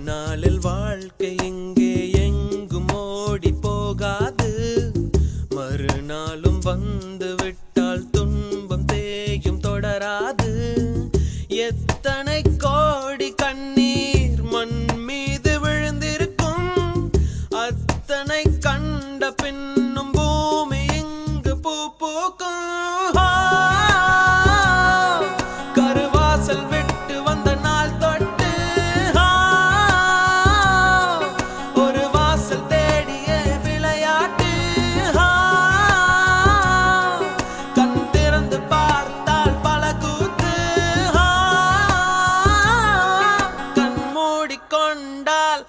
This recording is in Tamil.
நாளில் வாழ்க்கை எங்கே எங்கும் ஓடி போகாது. மறுநாளும் வந்து விட்டால் துன்பம் தேயும் தொடராது. எத்தனை கோடி கண்ணீர் மண் மீது விழுந்திருக்கும். அத்தனை கண்ட பின்னும் பூமி இங்கு பூ பூக்கும். கருவாசல் விட்டு வந்த நாள் தொட்டு ஒரு வாசல் தேடிய விளையாட்டு. கண் திறந்து பார்த்தால் பல கூத்து. கண் மூடிக்கொண்டால்